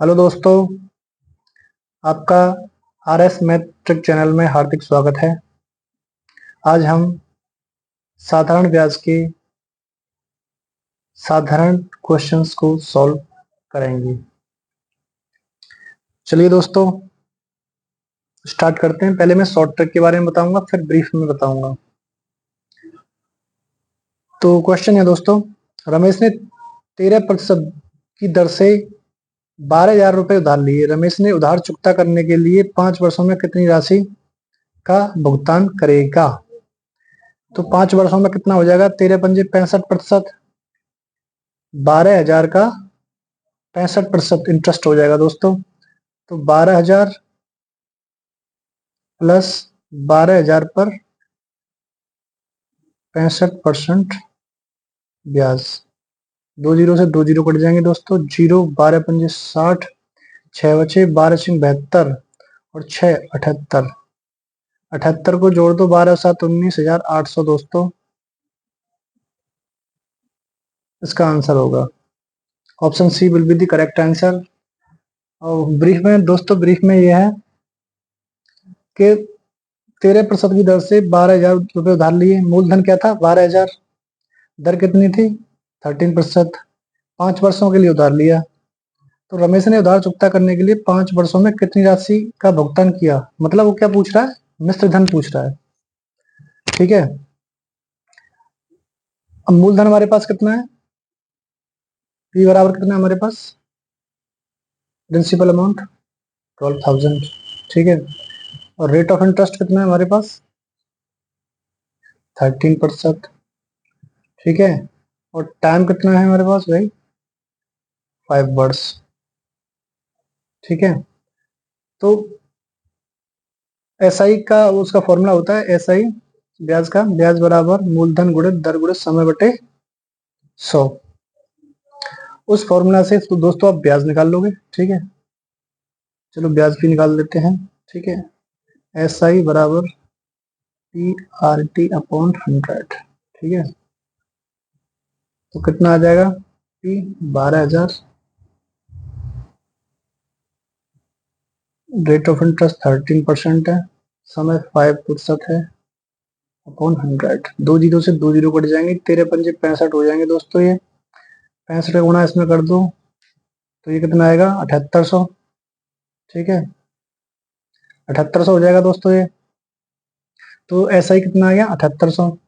Hello दोस्तों, आपका R S math trick channel में हार्दिक स्वागत है। आज हम साधारण ब्याज के साधारण क्वेश्चंस को सॉल्व करेंगे। चलिए दोस्तों, स्टार्ट करते हैं। पहले मैं शॉर्ट ट्रिक के बारे में बताऊंगा, फिर ब्रीफ में बताऊंगा। तो क्वेश्चन है दोस्तों, रमेश ने 13% की दर से 12,000 रुपये उधार लिए। रमेश ने उधार चुकता करने के लिए 5 वर्षों में कितनी राशि का भुगतान करेगा? तो 5 वर्षों में कितना हो जाएगा? 13×5 65%, 12,000 का 65% इंटरेस्ट हो जाएगा दोस्तों। तो 12,000 प्लस 12,000 पर 65% ब्याज। 2 जीरो से 2 जीरो कट जाएंगे दोस्तों। 0, 12×5 = 60, 6 बचे, 12×6 = 72 और 6 78। 78 को जोड़ दो, 12×7 = 19,800 दोस्तों। इसका आंसर होगा option C will be the correct answer. और ब्रीफ में दोस्तों, ब्रीफ में यह है कि 13% की दर से 12,000 रुपये उधार लिए। मूलधन क्या था? 12,000। दर कितनी थी? 13%। 5 वर्षों के लिए उधार लिया। तो रमेश ने उधार चुकता करने के लिए 5 वर्षों में कितनी राशि का भुगतान किया? मतलब वो क्या पूछ रहा है? मिश्र धन पूछ रहा है। ठीक है। अब मूलधन हमारे पास कितना है? पी बराबर कितना है हमारे पास? Principal amount 12,000। ठीक है। और रेट ऑफ इंटरेस्ट कितना है हमारे पास? 13%। ठीक है। और टाइम कितना है हमारे पास भाई? 5 वर्ष। ठीक है। तो एस आई का उसका फॉर्मूला होता है, एस आई ब्याज का, ब्याज बराबर मूलधन गुणित दर गुणित समय बटे 100। उस फॉर्मूला से तो दोस्तों आप ब्याज निकाल लोगे। ठीक है। चलो ब्याज भी निकाल देते हैं। ठीक है। एस आई बराबर पी आर टी अपॉन 100। ठीक है। तो कितना आ जाएगा? पी 12,000, रेट ऑफ इंटरेस्ट 13% है, समय 5% है, अपॉन 100। 2 जीरो से 2 जीरो कट जाएंगे, 13×5 = 65 हो जाएंगे दोस्तों। ये 65 का गुणा इसमें कर दो तो ये कितना आएगा? 7,800। ठीक है। 7,800 हो जाएगा दोस्तों ये। तो ऐसा ही कितना आ गया? 7,800।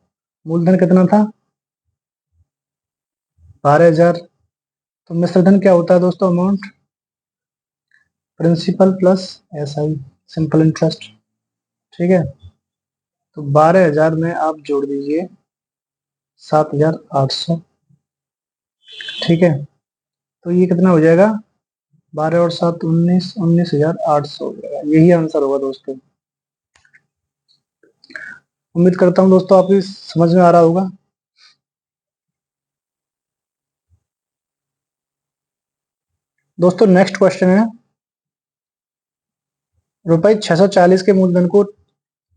मूलधन कितना था? 12,000। तो मिश्र धन क्या होता है दोस्तों? Amount principal plus S I, simple interest. ठीक है। तो 12,000 में आप जोड़ दीजिए 7,800। ठीक है। तो ये कितना हो जाएगा? 12 और 7 19, 19,800 हो जाएगा। यही आंसर होगा दोस्तों। उम्मीद करता हूँ दोस्तों आपकी समझ में आ रहा होगा। दोस्तों नेक्स्ट क्वेश्चन है, रुपए 640 के मूलधन को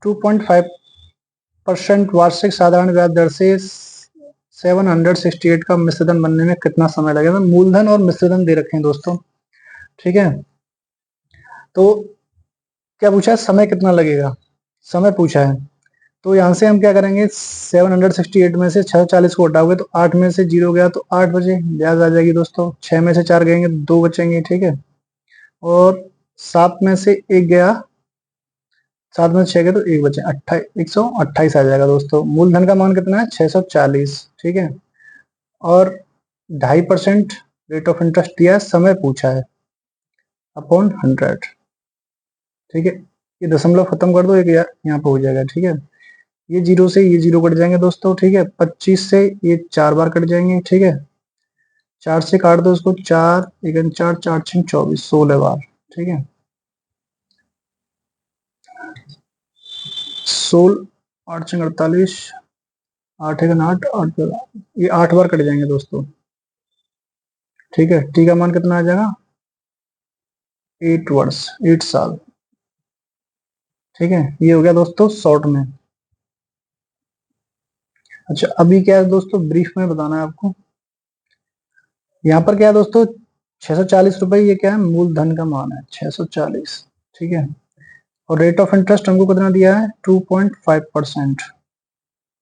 2.5% वार्षिक साधारण ब्याज दर से 768 का मिश्रधन बनने में कितना समय लगेगा? मूलधन और मिश्रधन दे रखे हैं दोस्तों। ठीक है। तो क्या पूछा है? समय कितना लगेगा, समय पूछा है। तो यहाँ से हम क्या करेंगे? 768 में से 640 को हटाओगे तो 8 में से 0 गया तो 8 बचे, ब्याज आ जाएगी दोस्तों। 6 में से 4 गएंगे 2 बचेंगे। ठीक है। और 7 में से 1 गया, 7 में से 6 गया तो 1 बचे, 128 आ जाएगा दोस्तों। मूलधन का मान कितना है? 640। ठीक है। और 2.5% रेट ऑफ इंटरेस्ट दिया है, समय पूछा है, अपॉन 100। ठीक है। ये दशमलव खत्म कर दो, एक यहाँ पे हो जाएगा। ठीक है। ये 0 से ये 0 कट जाएंगे दोस्तों। ठीक है। 25 से ये 4 बार कट जाएंगे। ठीक है। 4 से काट दो इसको, 4 1 4 4 6 24, 16 बार। ठीक है। 16 8 6 48, 8 1 8 8, ये 8 बार कट जाएंगे दोस्तों। ठीक है। टी का मान कितना आ जाएगा? 8 वर्ष, 8 साल। ठीक है। ये हो गया दोस्तों शॉर्ट में। अच्छा, अभी क्या है दोस्तों? ब्रीफ में बताना है आपको। यहाँ पर क्या है दोस्तों? ₹640 ये क्या है, मूलधन का मान है 640। ठीक है, और रेट ऑफ इंटरेस्ट हमको कितना दिया है, 2.5%।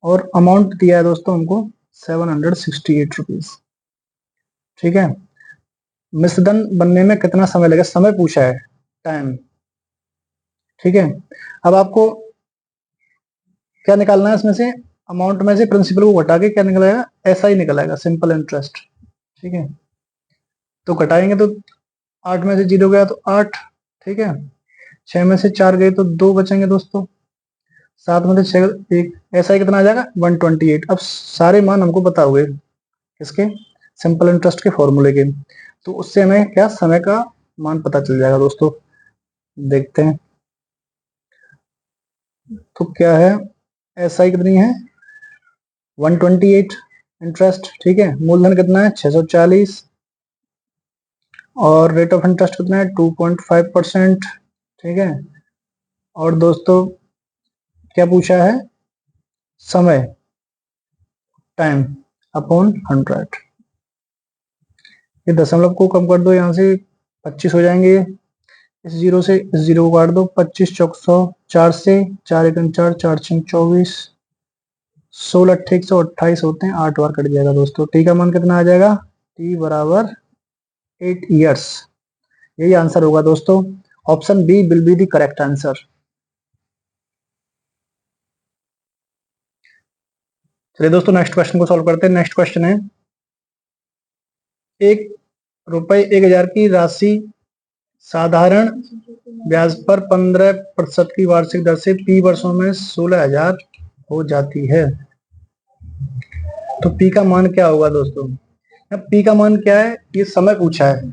और अमाउंट दिया है दोस्तों हमको ₹768। ठीक है, मिश्रधन बनने में कितना समय लगेगा, समय पूछा है, टाइम। ठीक है, अब आपको क्या निकालना है इसमें से, अमाउंट में से प्रिंसिपल को घटा के क्या निकलेगा, ऐसा ही निकलेगा, सिंपल इंटरेस्ट। ठीक है, तो घटाएंगे तो 8 में से 0 गया तो 8। ठीक है, 6 में से 4 गए तो 2 बचेंगे दोस्तों, 7 में से 6 1, ऐसा ही कितना आ जाएगा 128। अब सारे मान हमको पता हुए किसके, सिंपल इंटरेस्ट के फॉर्मूले के, तो उससे हमें क्या समय का मान पता चल जाएगा दोस्तों। देखते हैं, तो क्या है, एसआई कितनी है 128 इंटरेस्ट। ठीक है, मूलधन कितना है 640, और रेट ऑफ इंटरेस्ट कितना है 2.5%। ठीक है, और दोस्तों क्या पूछा है, समय, टाइम अपॉन 100। ये दशमलव को कम कर दो, यहाँ से 25 हो जाएंगे, इस जीरो से इस जीरो को काट दो, 25 चौक 100, 4 से 4 एकम 4, 4 छंग 24, 16 अट्ठे 128 होते हैं, 8 बार कट जाएगा दोस्तों। टी का मान कितना आ जाएगा, टी बराबर 8 ईयर्स। यही आंसर होगा दोस्तों, option B will be the correct answer. चलिए दोस्तों नेक्स्ट क्वेश्चन को सॉल्व करते हैं। नेक्स्ट क्वेश्चन है, ₹1 की राशि साधारण ब्याज पर 15% की वार्षिक दर से पी वर्षों में 16,000 हो जाती है, तो पी का मान क्या होगा दोस्तों। अब पी का मान क्या है, ये समय पूछा है,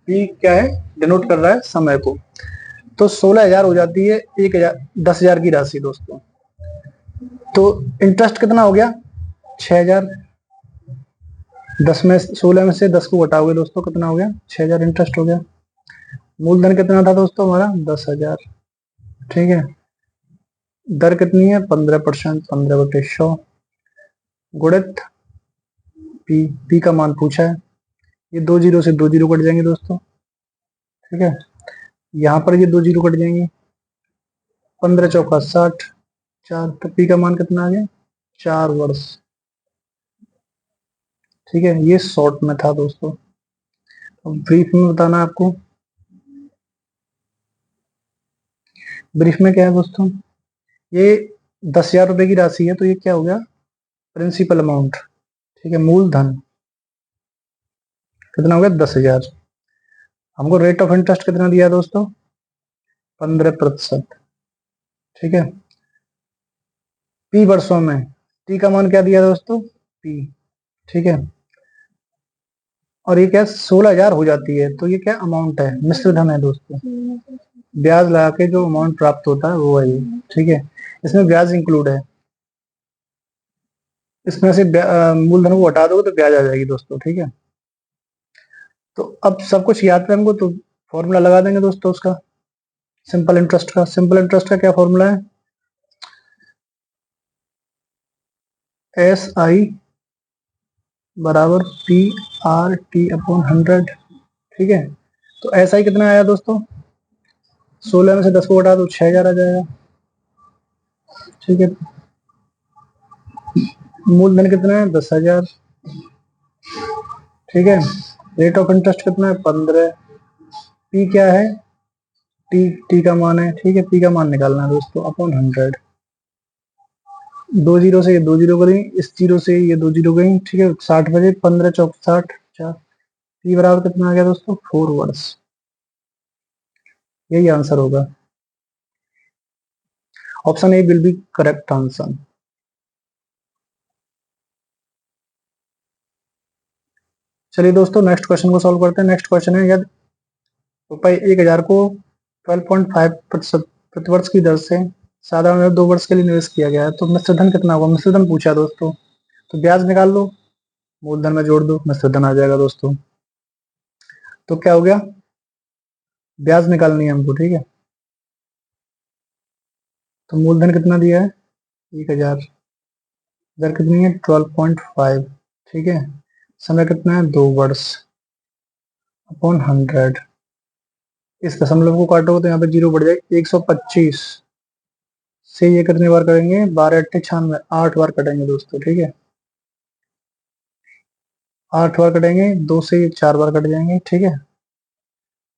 पी क्या है, डिनोट कर रहा है समय को। तो 16,000 हो जाती है 10,000 की राशि दोस्तों, तो इंटरेस्ट कितना हो गया 6,000। 16 में से 10 को घटाओगे दोस्तों, कितना हो गया 6,000 इंटरेस्ट हो गया। मूलधन कितना था दोस्तों हमारा 10,000। ठीक है, दर कितनी है 15%, 15/100 गुणित पी। पी का मान पूछा है, ये 2 जीरो से 2 जीरो कट जाएंगे दोस्तों। ठीक है, यहाँ पर ये 2 जीरो कट जाएंगे, 15 चौका 60, 4, तो पी का मान कितना आ गया 4 वर्ष। ठीक है, ये शॉर्ट में था दोस्तों, अब ब्रीफ में बताना है आपको। ब्रीफ में क्या है दोस्तों, ये 10,000 रुपए की राशि है, तो ये क्या हो गया प्रिंसिपल अमाउंट। ठीक है, मूलधन कितना हो गया 10,000। हमको रेट ऑफ इंटरेस्ट कितना दिया दोस्तों 15%। ठीक है, पी वर्षों में, टी का मान क्या दिया दोस्तों पी। ठीक है, और ये क्या 16,000 हो जाती है, तो ये क्या अमाउंट है, मिश्र धन है दोस्तों, ब्याज लगा के जो अमाउंट प्राप्त होता है वो है ये। ठीक है, इसमें ब्याज इंक्लूड है, इसमें से मूलधन को हटा दोगे तो ब्याज आ जाएगी दोस्तों। ठीक है, तो अब सब कुछ याद है हमको, तो फॉर्मूला लगा देंगे दोस्तों उसका, सिंपल इंटरेस्ट का। सिंपल इंटरेस्ट का क्या फॉर्मूला है, एस आई बराबर पी आर टी अपॉन 100। ठीक है, तो एस आई कितना आया दोस्तों, 16 में से 10 को हटा दो 6,000 आ जाएगा। ठीक है, मूलधन कितना है 10,000। ठीक है, रेट ऑफ इंटरेस्ट कितना है 15, पी क्या है, टी, टी का मान है। ठीक है, पी का मान निकालना है दोस्तों अपॉन 100। 2 जीरो से ये 2 जीरो गई, इस जीरो से ये 2 जीरो गई। ठीक है, 60 बजे 15 चौक 60, 4, पी बराबर कितना आ गया दोस्तों 4 वर्ष। यही आंसर होगा, option A will be correct answer. चलिए दोस्तों नेक्स्ट क्वेश्चन को सॉल्व करते हैं। नेक्स्ट क्वेश्चन है, यदि ₹1,000 को 12.5% प्रतिवर्ष की दर से साधारण 2 वर्ष के लिए निवेश किया गया है, तो मिश्रधन कितना होगा, मिश्रधन पूछा है दोस्तों, तो ब्याज निकाल लो, मूलधन में जोड़ दो, मिश्रधन आ जाएगा दोस्तों। तो क्या हो गया, ब्याज निकालनी है हमको। ठीक है, तो मूलधन कितना दिया है 1,000, दर कितनी है 12.5। ठीक है, समय कितना है 2 वर्ष। अपॉन 100। इस दशमलव को काटोगे तो यहाँ पे 0 बढ़ जाएगा। 125 से ये कितनी बार करेंगे, 12 8 96, 8 बार कटेंगे दोस्तों। ठीक है, 8 बार कटेंगे, 2 से ये 4 बार कट जाएंगे। ठीक है,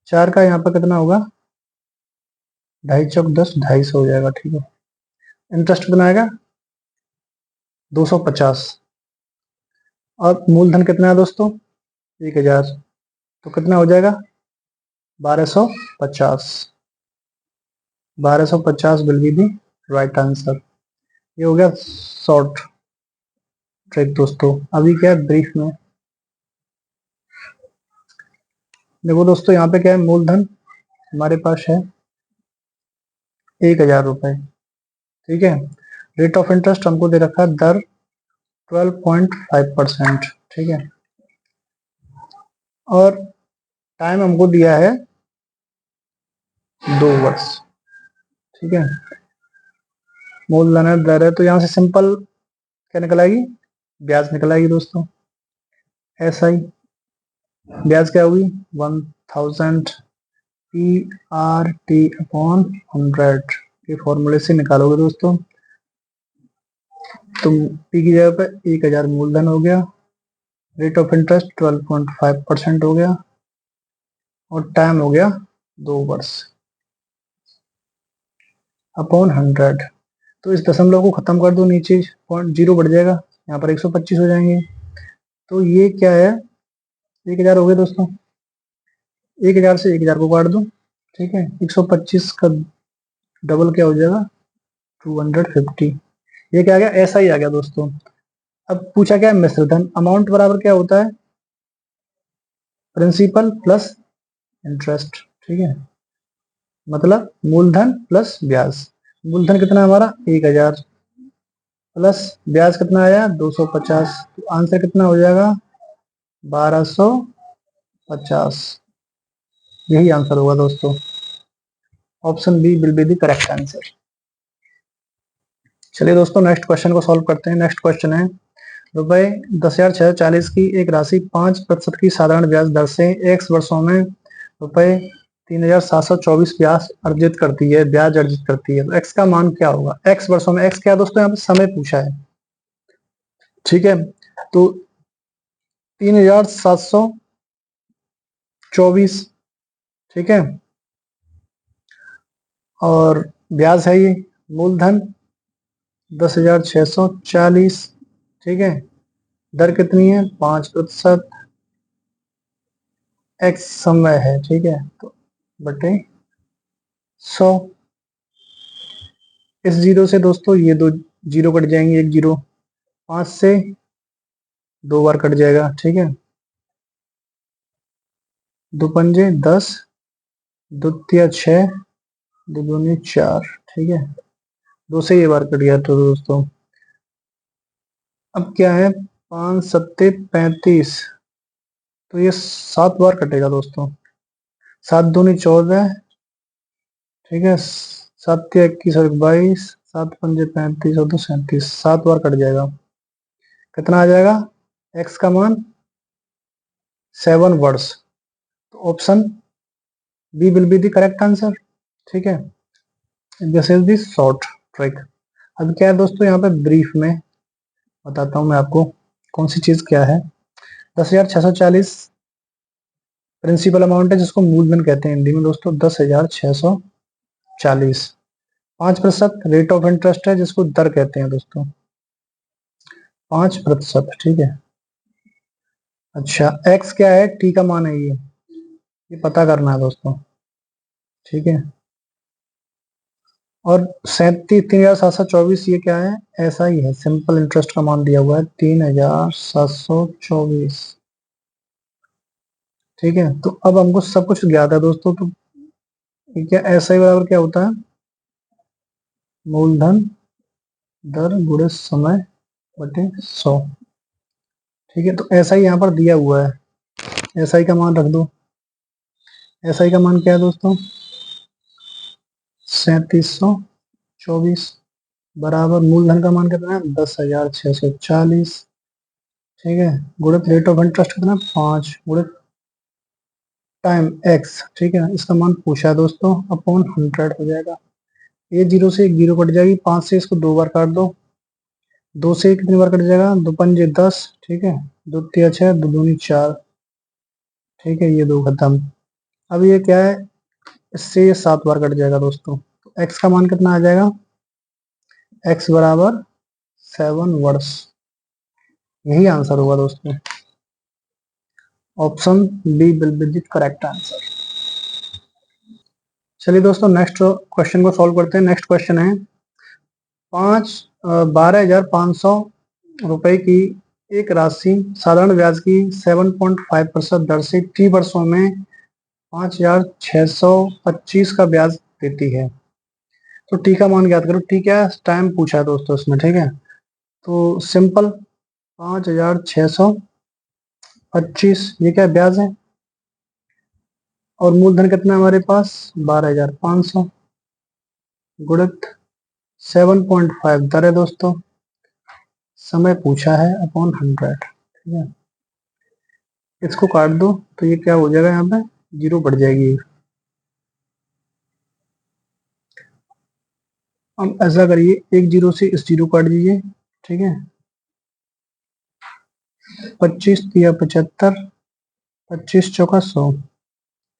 4 का यहाँ पर कितना होगा, 2.5 चौक 10, 250 हो जाएगा। ठीक है, इंटरेस्ट कितना आएगा, 250। और मूलधन कितना है दोस्तों, 1000। तो कितना हो जाएगा, 1250। 1250 will be the right answer. ये हो गया शॉर्ट ट्रिक दोस्तों। अभी क्या है ब्रीफ में, देखो दोस्तों यहाँ पे क्या है, मूलधन हमारे पास है 1000 रुपए। ठीक है, रेट ऑफ इंटरेस्ट हमको दे रखा है दर 12.5%। ठीक है, और टाइम हमको दिया है 2 वर्ष। ठीक है, मूलधन है, दर है, तो यहाँ से सिंपल क्या निकल आएगी, ब्याज निकल आएगी दोस्तों। ऐसा ही ब्याज क्या होगी, 1000 PRT अपॉन 100 के फॉर्मूले से निकालोगे दोस्तों। तो P की जगह पे 1000 मूलधन हो गया, रेट ऑफ इंटरेस्ट 12.5% हो गया, और टाइम हो गया 2 वर्ष अपॉन 100। तो इस दशमलव को खत्म कर दो, नीचे पॉइंट 0 बढ़ जाएगा, यहाँ पर 125 हो जाएंगे। तो ये क्या है, 1000 हो गए दोस्तों। 1000 से 1000 को काट दो। ठीक है, 125 का डबल क्या हो जाएगा, 250। ये क्या आ गया, ऐसा ही आ गया दोस्तों। अब पूछा क्या है, मिश्रधन अमाउंट बराबर क्या होता है, प्रिंसिपल प्लस इंटरेस्ट। ठीक है, मतलब मूलधन प्लस ब्याज। मूलधन कितना है हमारा, 1000, प्लस ब्याज कितना आया, 250। तो आंसर कितना हो जाएगा, 1250। यही आंसर होगा दोस्तों। Option B will be the correct answer. चलिए दोस्तों नेक्स्ट क्वेश्चन को सॉल्व करते हैं। नेक्स्ट क्वेश्चन है, रुपए 10,640 की एक राशि 5% की साधारण ब्याज दर से x वर्षों में रुपए 3,724 ब्याज अर्जित करती है। तो x का मान क्या होगा, x वर्षों में, x क्या है दोस्तों, यहाँ पे समय पूछा है। ठीक है, तो 3,724, ठीक है, और ब्याज है ये, मूलधन 10,640। ठीक है, दर कितनी है, 5%, x समय है। ठीक है, तो बटे 100। इस जीरो से दोस्तों ये 2 जीरो कट जाएंगे, 1 जीरो, 5 से 2 बार कट जाएगा। ठीक है, 2 पंजे 10, 2 तिया 6, 2 दूनी 4। ठीक है, 2 से ये बार कट गया। तो दोस्तों अब क्या है, 5 सत्ते 35, तो ये 7 बार कटेगा दोस्तों। 7 दूनी 14, ठीक है, 7 तिया 21 और 22, 7 पंजे 35 और 2 37, 7 बार कट जाएगा। कितना आ जाएगा, एक्स का मान 7 वर्ष। तो option B will be the correct answer. ठीक है, this is the short trick. अब क्या है दोस्तों, यहाँ पे ब्रीफ में बताता हूँ मैं आपको कौन सी चीज क्या है। 10,640 प्रिंसिपल अमाउंट है, जिसको मूलधन कहते हैं हिंदी में दोस्तों, 10,640। 5% रेट ऑफ इंटरेस्ट है, जिसको दर कहते हैं दोस्तों, 5%। ठीक है, अच्छा एक्स क्या है, टी का मान है ये पता करना है दोस्तों। ठीक है, और 37,3,724 ये क्या है, ऐसा ही है, सिंपल इंटरेस्ट का मान दिया हुआ है 3,724। ठीक है, तो अब हमको सब कुछ ज्ञात है दोस्तों। तो ये क्या, ऐसा ही बराबर क्या होता है, मूलधन दर गुणे समय बटे 100। ठीक है, तो ऐसा ही यहाँ पर दिया हुआ है, ऐसा ही का मान रख दो। ऐसा ही का मान क्या है दोस्तों, 3724 बराबर मूलधन का मान कितना है, 10,640। ठीक है, गुणित रेट ऑफ इंटरेस्ट कितना, 5 गुणित टाइम एक्स, ठीक है, इसका मान पूछा है दोस्तों, अपॉन 100 हो जाएगा। ये जीरो से एक जीरो कट जाएगी, 5 से इसको 2 बार काट दो, 2 से कितनी बार कट जाएगा, 2 पंजे 10, ठीक है, 2 तिया 6, 2 दूनी 4, ठीक है, ये दो खत्म। अब ये क्या है, इससे ये 7 बार कट जाएगा दोस्तों, तो एक्स का मान कितना आ जाएगा, एक्स बराबर 7 वर्ड्स। यही आंसर होगा दोस्तों, option B will be the correct answer. चलिए दोस्तों नेक्स्ट क्वेश्चन को सॉल्व करते हैं। नेक्स्ट क्वेश्चन है 12,500 रुपए की एक राशि साधारण ब्याज की 7.5% दर से 3 वर्षों में 5,625 का ब्याज देती है। तो टी का मान ज्ञात करो। टी क्या है, टाइम पूछा है दोस्तों इसमें, ठीक है, तो सिंपल 5,625, ये क्या ब्याज है, और मूलधन कितना है हमारे पास 12,500 गुणित 7.5 दर है दोस्तों, समय पूछा है अपॉन 100, ठीक है, इसको काट दो तो ये क्या हो जाएगा, यहाँ पे जीरो बढ़ जाएगी। अब ऐसा करिए, एक जीरो से इस जीरो काट दीजिए, ठीक है, 25 तिया 75, 25 चौका 100,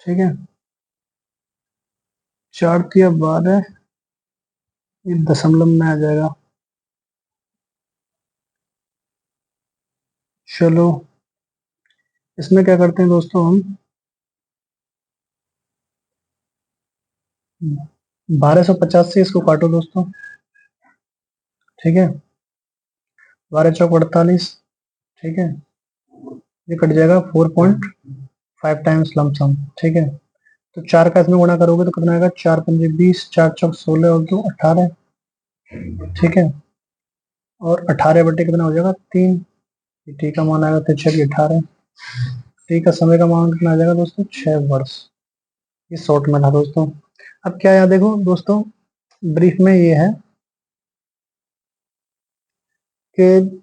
ठीक है, 4 तिया 12, ये दशमलव में आ जाएगा। चलो इसमें क्या करते हैं दोस्तों, हम 1250 से इसको काटो दोस्तों, ठीक है, 12 चौक 48, ठीक है, ये कट जाएगा 4.5 टाइम्स लमसम, ठीक है, तो 4 का इसमें गुणा करोगे तो कितना आएगा, 4 पंजे 20, 4 चौक 16 और 2 18, ठीक है, और 18 बटे कितना हो जाएगा 3, टी का मान आएगा तो 6 18, टी का समय का मान कितना आ जाएगा दोस्तों 6 वर्ष। ये शॉर्ट में था दोस्तों। अब क्या याद देखो दोस्तों, ब्रीफ में ये है कि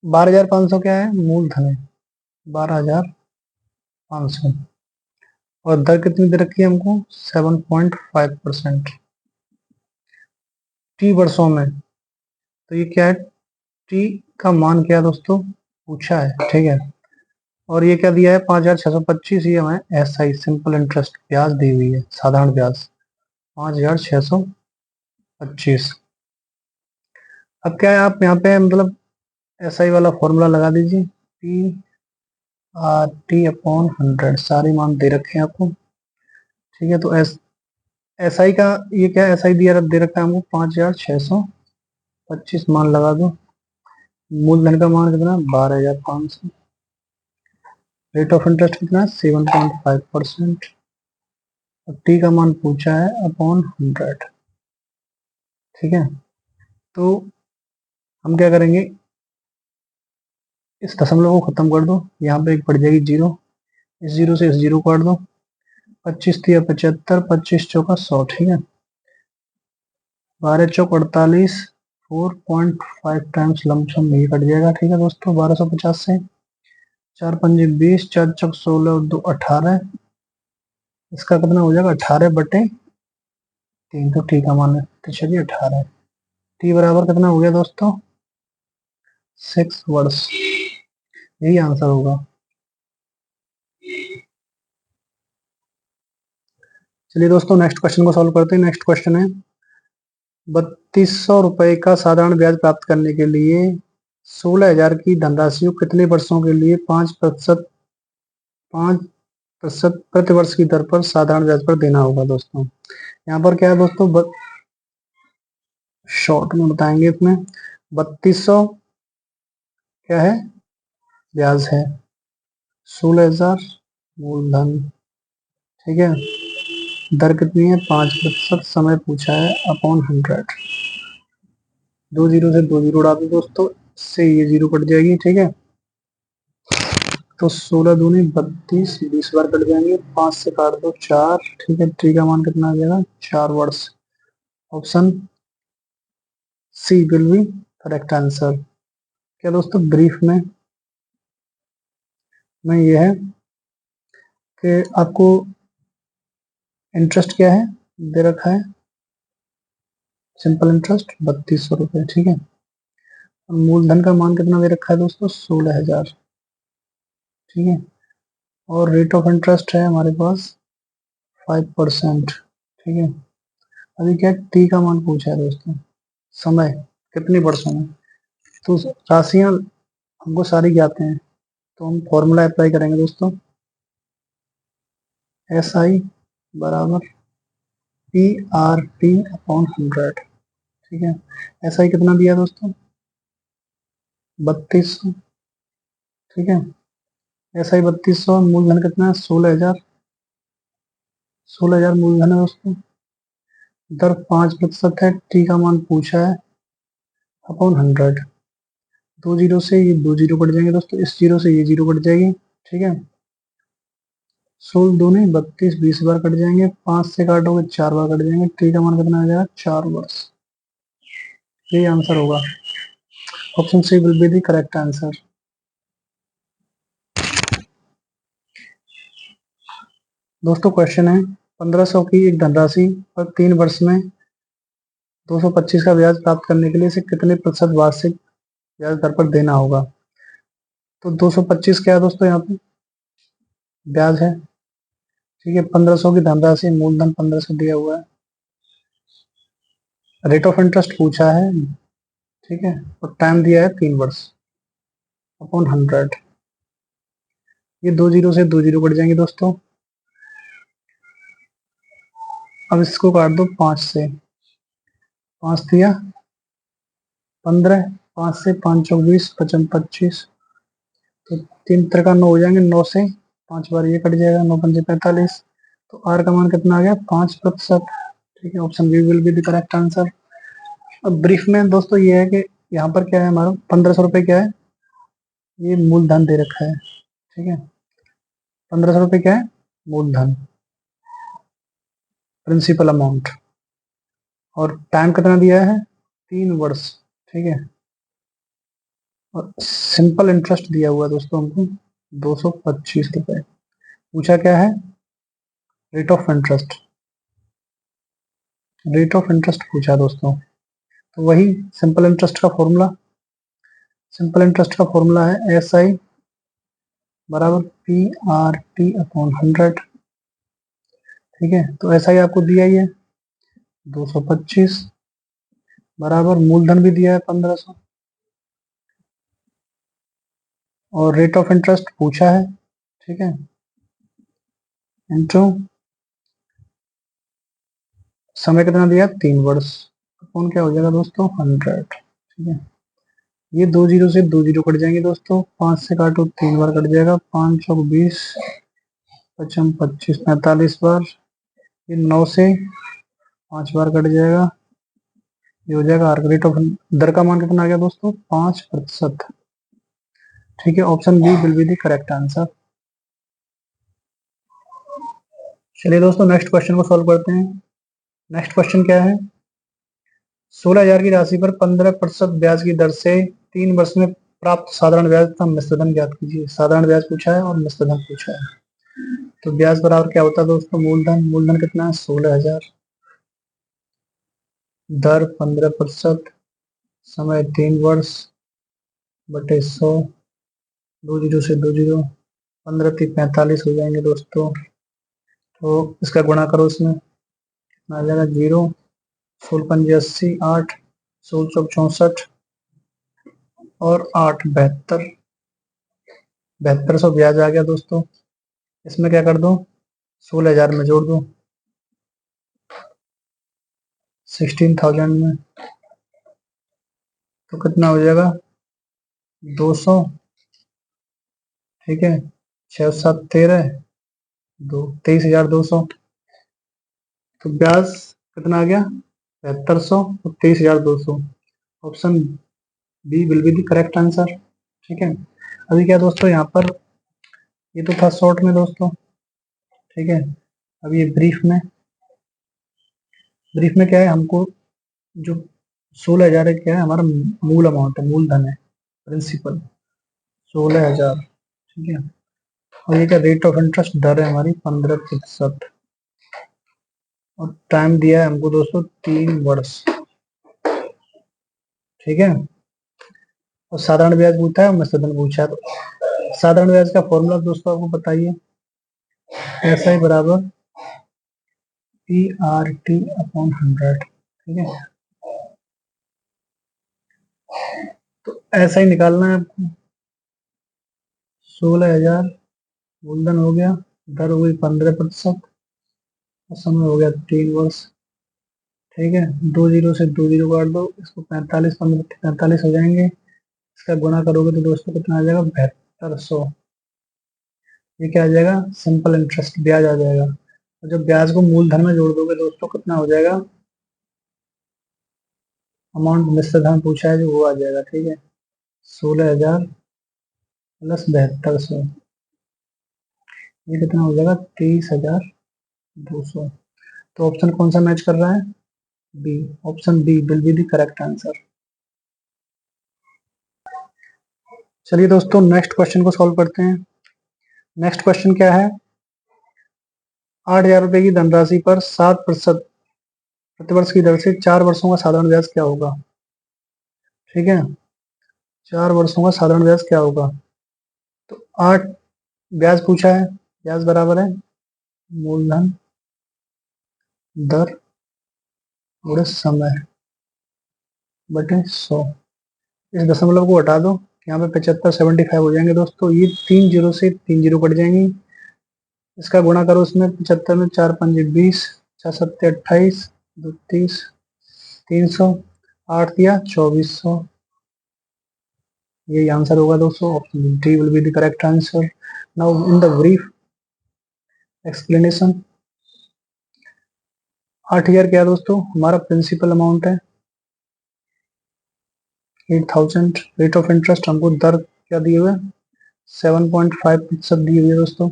12,500 क्या है, मूलधन है 12,500, और दर कितनी दे रखी है हमको 7.5% टी वर्षों में। तो ये क्या है, टी का मान क्या है दोस्तों पूछा है, ठीक है, और ये क्या दिया है 5,625, ये हमें एस आई सिंपल इंटरेस्ट ब्याज दी हुई है, साधारण ब्याज 5,625। अब क्या है, आप यहाँ पे मतलब एस आई वाला फॉर्मूला लगा दीजिए, पी आर टी अपॉन 100, सारे मान दे रखे हैं आपको, ठीक है, तो एस एस आई का ये क्या है, एस आई दिया दे रखा है हमको 5,625, मान लगा दो, मूलधन का मान कितना 12,500, रेट ऑफ इंटरेस्ट कितना है 7.5%, और टी का मान पूछा है अपॉन 100, ठीक है, तो हम क्या करेंगे, इस दशमलव को खत्म कर दो, यहाँ पे एक पड़ जाएगी जीरो, इस जीरो से इस जीरो काट दो, 25 तिया 75, 25 चौका 100, ठीक है, 12 चौक 48, 4.5 टाइम्स लमसम ये कट जाएगा, ठीक है दोस्तों, 1250 से, 4 पंजे 20, 4 चौक 16 और 2 18, इसका कितना हो जाएगा 18 बटे 3, तो टी का मान है, तो चलिए 18, टी बराबर कितना हो गया दोस्तों 6 वर्ष, यही आंसर होगा। चलिए दोस्तों नेक्स्ट क्वेश्चन को सॉल्व करते हैं। नेक्स्ट क्वेश्चन है 3,200 रुपए का साधारण ब्याज प्राप्त करने के लिए 16,000 की धनराशि को कितने वर्षों के लिए 5% प्रति वर्ष की दर पर साधारण ब्याज पर देना होगा दोस्तों। यहाँ पर क्या है दोस्तों, शॉर्ट में बताएंगे, इसमें 3,200 क्या है, ब्याज है, 16,000 मूलधन, ठीक है, दर कितनी है 5%, समय पूछा है अपॉन 100, दो जीरो से दो जीरो उड़ा दो दोस्तों, इससे ये जीरो कट जाएगी, ठीक है, तो 16 दूनी 32, 20 बार कट जाएंगे, 5 से काट दो 4, ठीक है, टी का मान कितना आ जाएगा 4 वर्ष, option C will be correct answer. क्या दोस्तों ब्रीफ में ये है कि आपको इंटरेस्ट क्या है दे रखा है, सिंपल इंटरेस्ट 3200 रुपये, ठीक है। और मूलधन का मान कितना दे रखा है दोस्तों, 16,000, ठीक है। और रेट ऑफ इंटरेस्ट है हमारे पास 5%, ठीक है। अभी क्या टी का मान पूछा है दोस्तों, समय कितनी वर्षों में। तो राशियां हमको सारी ज्ञात हैं, तो हम फॉर्मूला अप्लाई करेंगे दोस्तों, एस आई बराबर पी आर टी अपॉन 100, ठीक है। एस आई कितना दिया दोस्तों, 3200, ठीक है। एस आई 3200, मूलधन कितना है, 16,000, 16,000 मूलधन है दोस्तों। दर 5% है, टी का मान पूछा है, अपॉन 100। दो जीरो से ये दो जीरो कट जाएंगे दोस्तों, इस जीरो से ये जीरो कट जाएगी, ठीक है। 16 दूनी 32, 20 बार कट जाएंगे, 5 से काटोगे 4 बार कट जाएंगे, टी का मान कितना आ जाएगा, 4 वर्ष। यही आंसर होगा, option C will be the correct answer. दोस्तों क्वेश्चन है, 1500 की एक धनराशि पर 3 वर्ष में 225 का ब्याज प्राप्त करने के लिए इसे कितने प्रतिशत वार्षिक ब्याज दर पर देना होगा। तो 225 क्या है दोस्तों, यहाँ पे ब्याज है, ठीक है। 1500 की धनराशि, मूलधन 1500 दिया हुआ है, रेट ऑफ इंटरेस्ट पूछा है, ठीक है। और टाइम दिया है 3 वर्ष, अपॉन 100। ये दो जीरो से दो जीरो कट जाएंगे दोस्तों। अब इसको काट दो 5 से, 5 दिया 15, 5 से 5 चौक 20, 55 25, तो 3 त्रिका 9 हो जाएंगे, 9 से 5 बार ये कट जाएगा, 9 पंजे 45। तो आर का मान कितना आ गया, 5%, ठीक है। Option B will be the correct answer. अब ब्रीफ में दोस्तों ये है कि यहाँ पर क्या है, हमारा 1500 रुपये क्या है, ये मूलधन दे रखा है, ठीक है। 1500 रुपये क्या है, मूलधन, प्रिंसिपल अमाउंट। और टाइम कितना दिया है, 3 वर्ष, ठीक है। और सिंपल इंटरेस्ट दिया हुआ है दोस्तों हमको 225 रुपये। पूछा क्या है, rate of interest, rate of interest पूछा दोस्तों। तो वही सिंपल इंटरेस्ट का फॉर्मूला, सिंपल इंटरेस्ट का फॉर्मूला है एस आई बराबर पी आर टी अपॉन 100, ठीक है। तो एस आई आपको दिया ही है 225, बराबर मूलधन भी दिया है 1500, और रेट ऑफ इंटरेस्ट पूछा है, ठीक है, इंटू समय कितना दिया, 3 वर्ष, अपॉन क्या हो जाएगा दोस्तों, 100, ठीक है। ये दो जीरो से दो जीरो कट जाएंगे दोस्तों, 5 से काटो 3 बार कट जाएगा, 5 चौक 20, 55 25 45 बार, ये 9 से 5 बार कट जाएगा, ये हो जाएगा आर। रेट ऑफ दर का मान कितना आ गया दोस्तों, 5%, ठीक है। Option B will be the correct answer. चलिए दोस्तों नेक्स्ट क्वेश्चन को सॉल्व करते हैं। नेक्स्ट क्वेश्चन क्या है, 16,000 की राशि पर 15% ब्याज की दर से 3 वर्ष में प्राप्त साधारण ब्याज तथा मिश्रधन ज्ञात कीजिए। साधारण ब्याज पूछा है और मिश्रधन पूछा है। तो ब्याज बराबर क्या होता है दोस्तों, मूलधन, मूलधन कितना है, 16,000, दर 15%, समय 3 वर्ष, बटे 100, दो जीरो से दो जीरो, 15 3 45 हो जाएंगे दोस्तों। तो इसका गुणा करो, इसमें कितना आ जाएगा, 0, 16 पंजे 80, 8, 16 चौक 64, और 8 72, 7200 ब्याज आ गया दोस्तों। इसमें क्या कर दो, 16,000 में जोड़ दो, 16,000 में, तो कितना हो जाएगा, 200, ठीक है। 6 7 13, 23,200। तो ब्याज कितना आ गया, 7200 और 23,200। Option B will be the correct answer, ठीक है। अभी क्या दोस्तों, यहाँ पर ये तो था शॉर्ट में दोस्तों, ठीक है। अब ये ब्रीफ में, ब्रीफ में क्या है, हमको जो 16,000 है क्या है, हमारा मूल अमाउंट है, मूलधन है, प्रिंसिपल 16,000, ठीक है। और ये क्या रेट ऑफ इंटरेस्ट दर है हमारी 15%। और टाइम दिया है हमको दोस्तों 3 वर्ष। ठीक है। और साधारण ब्याज पूछा है और मिश्रधन पूछा है। तो साधारण ब्याज का फॉर्मूला दोस्तों आपको बताइए, ऐसा ही बराबर PRT/100। ठीक है। तो ऐसा ही निकालना है आपको। 16,000 मूलधन हो गया, दर हो गई 15%, और समय हो गया 3 वर्ष। ठीक है। 2 जीरो से 2 जीरो काट दो, इसको 45, 45 हो जाएंगे। इसका गुणा करोगे तो दोस्तों कितना आ जाएगा, 7200। ये क्या आ जाएगा, सिंपल इंटरेस्ट ब्याज आ जाएगा। और जब ब्याज को मूलधन में जोड़ दोगे दोस्तों कितना हो जाएगा, अमाउंट मिश्र धन पूछा है जो वो आ जाएगा। ठीक है। 16,000 प्लस 7200, ये कितना हो जाएगा, 23,200। तो ऑप्शन कौन सा मैच कर रहा है, B. Option B will be the correct answer. चलिए दोस्तों नेक्स्ट क्वेश्चन को सॉल्व करते हैं। नेक्स्ट क्वेश्चन क्या है, 8,000 रुपए की धनराशि पर 7% प्रतिवर्ष की दर से 4 वर्षों का साधारण ब्याज क्या होगा। ठीक है। 4 वर्षों का साधारण ब्याज क्या होगा। तो 8 ब्याज पूछा है, ब्याज बराबर है मूलधन दर गुणे समय बटे 100। इस दशमलव को हटा दो, यहाँ पे 75 75 हो जाएंगे दोस्तों। ये 3 जीरो से 3 जीरो कट जाएंगी। इसका गुणा करो उसमें 75 में, 4×5 = 20, 4×7 = 28, 2×30 = 300, 8 दिया 2400। यही आंसर होगा दोस्तों, option D will be the correct answer. Now in the brief explanation, 8,000 क्या है दोस्तों, हमारा प्रिंसिपल अमाउंट है 8,000। रेट ऑफ इंटरेस्ट हमको दर क्या दिए हुए, 7.5% दिए हुए दोस्तों।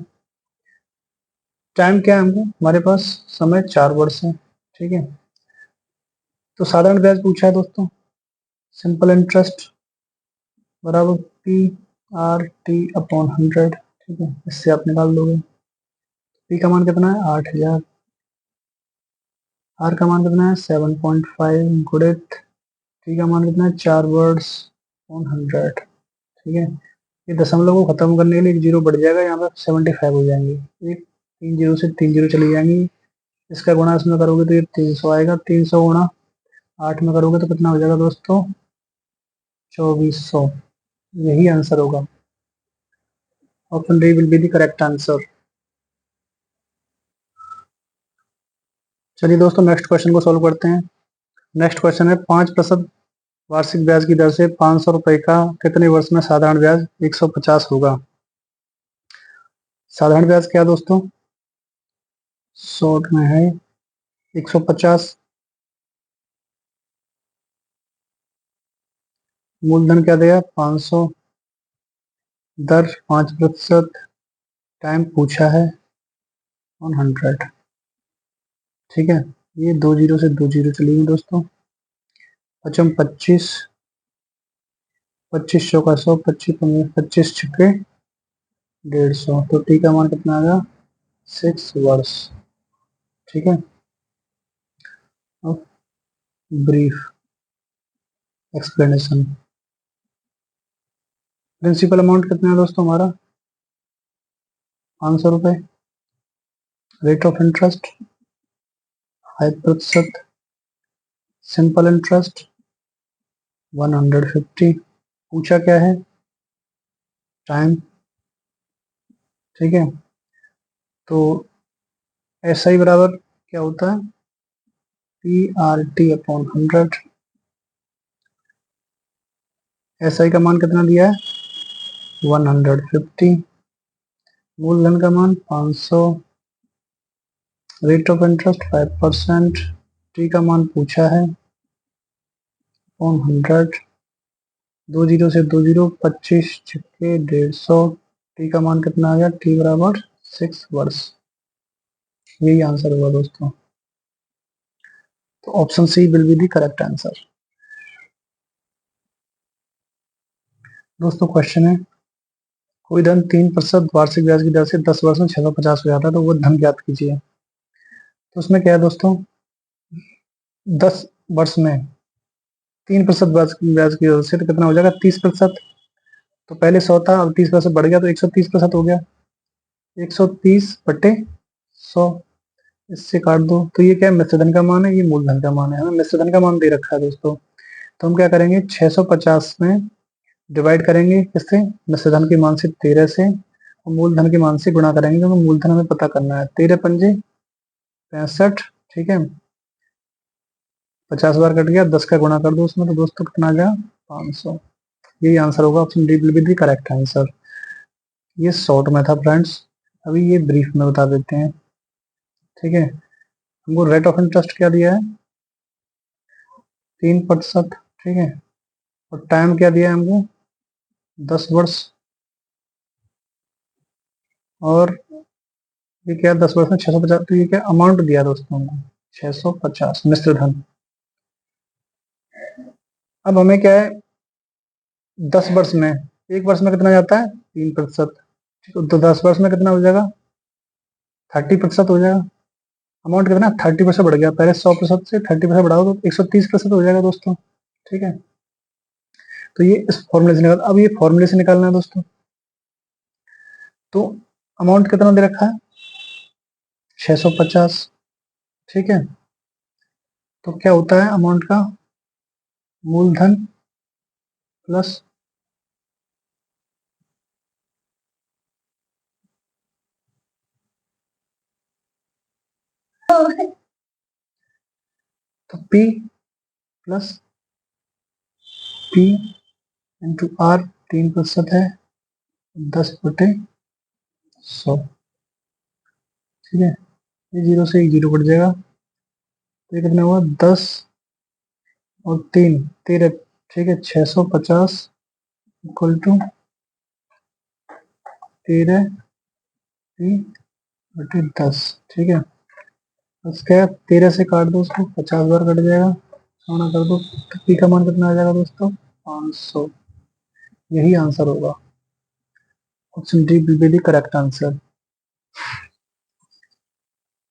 टाइम क्या है हमको, हमारे पास समय 4 वर्ष है। ठीक है। तो साधारण ब्याज पूछा है दोस्तों, सिंपल इंटरेस्ट बराबर PRT/100। ठीक है। इससे आप निकाल दोगे। पी का मान कितना है 8,000, आर का मान कितना है 7.5 गुणित टी का मान कितना है 4 वर्ड्स/100। ठीक है। ये दशमलव को खत्म करने के लिए एक जीरो बढ़ जाएगा, यहाँ पर 75 हो जाएंगे। ये 3 जीरो से 3 जीरो चली जाएंगी। इसका गुणा इसमें करोगे तो ये 300 आएगा। 300 गुणा 8 में करोगे तो कितना हो जाएगा दोस्तों, 2400। यही आंसर होगा, option D will be the correct answer. चलिए दोस्तों नेक्स्ट क्वेश्चन को सॉल्व करते हैं। नेक्स्ट क्वेश्चन है, 5% वार्षिक ब्याज की दर से 500 रुपए का कितने वर्ष में साधारण ब्याज 150 होगा। साधारण ब्याज क्या है दोस्तों, शॉर्ट में है 150। मूलधन क्या दिया 500, दर 5%, टाइम पूछा है 100। ठीक है। ये 2 जीरो से 2 जीरो चलेगी दोस्तों। पचम 25, 2500 का 100, 25 छक्के 150। तो टी का मान कितना आ गया, 6 वर्ष। ठीक है। अब ब्रीफ एक्सप्लेनेशन, प्रिंसिपल अमाउंट कितना है दोस्तों हमारा 500 रुपए। Rate of interest 5%। Simple interest 150। पूछा क्या है, टाइम। ठीक है। तो ऐसा ही बराबर क्या होता है, PRT/100। SI का मान कितना दिया है 150। मूलधन का मान 500, रेट ऑफ इंटरेस्ट 5%, टी का मान पूछा है 100। 2 जीरो से 2 जीरो, 25 छक्के 150। टी का मान कितना आ गया, टी बराबर 6 वर्ष। यही आंसर हुआ दोस्तों। तो option C will be the correct answer. दोस्तों क्वेश्चन है, कोई धन 3% वार्षिक ब्याज की दर से 10 वर्ष में 650 हो जाता है, तो वो धन ज्ञात कीजिए। तो उसमें क्या है दोस्तों, 10 वर्ष में 3% ब्याज की दर से तो कितना हो जाएगा, 30%। तो पहले 100 था, अब 30% बढ़ गया तो 130% हो गया। 130/100, इससे काट दो। तो ये क्या है, मिश्र धन का मान है, ये मूलधन का मान है। हमें मिश्र धन का मान दे रखा है दोस्तों, तो हम क्या करेंगे, 650 में डिवाइड करेंगे किससे, मिश्र धन के मान से 13 से, और मूलधन के मान से गुणा करेंगे, क्योंकि मूलधन हमें पता करना है। 13 पंजे 65, ठीक है, 50 बार कट गया, 10 का गुणा कर दो उसमें, तो दोस्तों कितना आ गया, 500। यही आंसर होगा, option D will be the correct answer. ये शॉर्ट में था फ्रेंड्स, अभी ये ब्रीफ में बता देते हैं। ठीक है, हमको रेट ऑफ इंटरेस्ट क्या दिया है, 3%। ठीक है, और टाइम क्या दिया है हमको, 10 वर्ष। और ये क्या, 10 वर्ष में 650, तो ये क्या अमाउंट दिया दोस्तों हमको, 650 मिश्र धन। अब हमें क्या है, 10 वर्ष में, एक वर्ष में कितना जाता है, 3%। तो 10 वर्ष में कितना हो जाएगा, 30% हो जाएगा। अमाउंट कितना, 30% बढ़ गया, पहले 100% से 30% बढ़ाओ तो 130% हो जाएगा दोस्तों। ठीक है, तो ये इस फॉर्मूले से निकाल, अब ये फॉर्मूले से निकालना है दोस्तों। तो अमाउंट कितना दे रखा है, 650। ठीक है, तो क्या होता है अमाउंट का, मूलधन प्लस तो P plus P into R, 3% है, 10/100। ठीक है, ये 0 से 1 0 कट जाएगा, तो ये कितना हुआ, 10 और 3 13। ठीक है, 650 इक्वल टू 13P/10। ठीक है, उसके 13 से काट दो उसको, 50 बार कट जाएगा, सोना कर दो, तो P का मान कितना आ जाएगा दोस्तों, 500। यही आंसर होगा, option D will be the correct answer.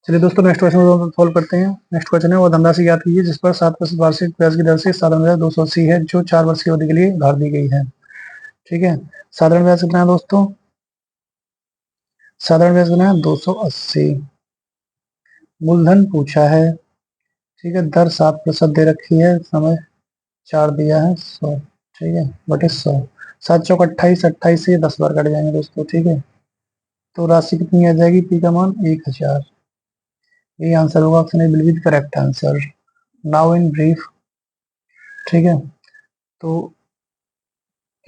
चलिए दोस्तों, नेक्स्ट क्वेश्चन सॉल्व करते हैं। नेक्स्ट क्वेश्चन है, वो धनराशि याद कीजिए जिस पर 7% वार्षिक ब्याज की दर से 7,280 है, जो 4 वर्ष की अवधि के लिए उधार दी गई है। ठीक है, साधारण ब्याज कितना है दोस्तों, साधारण ब्याज कितना है, 280। मूलधन पूछा है, ठीक है, दर 7% दे रखी है, समय 4 दिया है, 100। ठीक है, बटे 100, 7 चौक 28, 28 से 10 बार कट जाएंगे दोस्तों। ठीक है, तो राशि कितनी आ जाएगी, पी का मान 1000। यही आंसर होगा, option A will be the correct answer. Now in brief. ठीक है, तो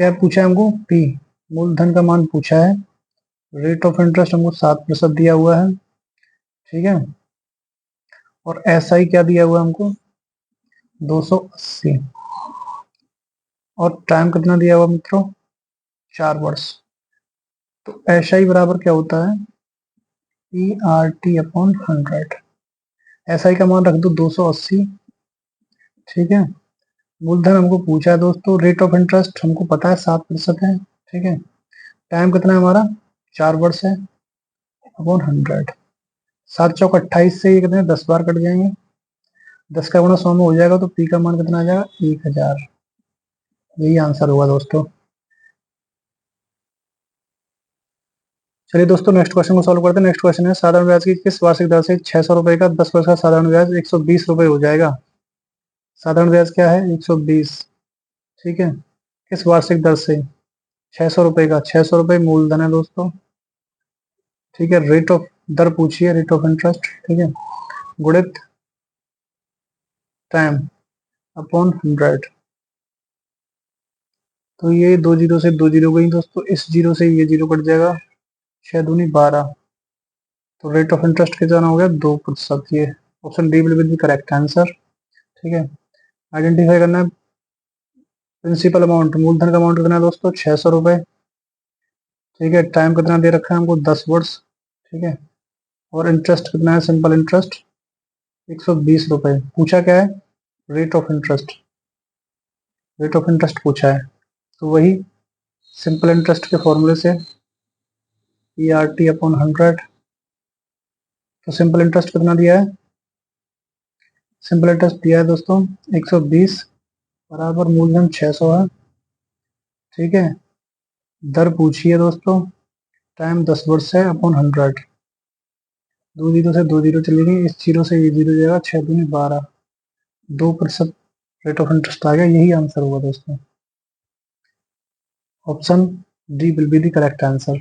क्या पूछा है हमको, पी मूलधन का मान पूछा है, रेट ऑफ इंटरेस्ट हमको 7% दिया हुआ है। ठीक है, और एस आई क्या दिया हुआ है हमको, 280। और टाइम कितना दिया हुआ मित्रों, 4 वर्ष। तो एस आई बराबर क्या होता है, ERT/100। एस आई का मान रख दो 280। ठीक है, मूलधन हमको पूछा है दोस्तों, रेट ऑफ इंटरेस्ट हमको पता है 7% है। ठीक है, टाइम कितना है हमारा, 4 वर्ष है, अपॉन 100। 7 चौक 28 से ये कितने 10 बार कट जाएंगे, 10 का गुणा 100 में हो जाएगा, तो पी का मान कितना आ जाएगा, 1000। यही आंसर होगा दोस्तों। चलिए दोस्तों, नेक्स्ट क्वेश्चन को सॉल्व करते हैं। नेक्स्ट क्वेश्चन है, साधारण ब्याज की किस वार्षिक दर से 600 रुपए का 10 वर्ष का साधारण ब्याज 120 रुपए हो जाएगा। साधारण ब्याज क्या है, 120। ठीक है, किस वार्षिक दर से, 600 रुपए का, 600 रुपए मूलधन है दोस्तों। ठीक है, रेट ऑफ, दर पूछिए, रेट ऑफ इंटरेस्ट। ठीक है, गुणित टाइम अपॉन 100। तो ये 2 जीरो से 2 जीरो गई दोस्तों, इस जीरो से ये जीरो कट जाएगा, 6 दूनी 12। तो रेट ऑफ इंटरेस्ट कितना हो गया, 2%। ये option D will be the correct answer. ठीक है, आइडेंटिफाई करना है प्रिंसिपल अमाउंट, मूलधन का अमाउंट कितना है दोस्तों, 600 रुपए। ठीक है, टाइम कितना दे रखा है हमको, 10 वर्ष। ठीक है, और इंटरेस्ट कितना है, सिंपल इंटरेस्ट 120 रुपए। पूछा क्या है, rate of interest, rate of interest पूछा है, तो वही सिंपल इंटरेस्ट के फॉर्मूले से ERT अपॉन 100। तो सिंपल इंटरेस्ट कितना दिया है? सिंपल इंटरेस्ट दिया है दोस्तों 120 बराबर मूलधन 600 है। ठीक है, दर पूछिए दोस्तों, टाइम 10 वर्ष है अपॉन 100। 2 जीरो से 2 जीरो चली गई, इस जीरो से ये जीरो जाएगा, 6 दूनी 12, 2% रेट ऑफ इंटरेस्ट आ गया। यही आंसर होगा दोस्तों। Option D will be the correct answer.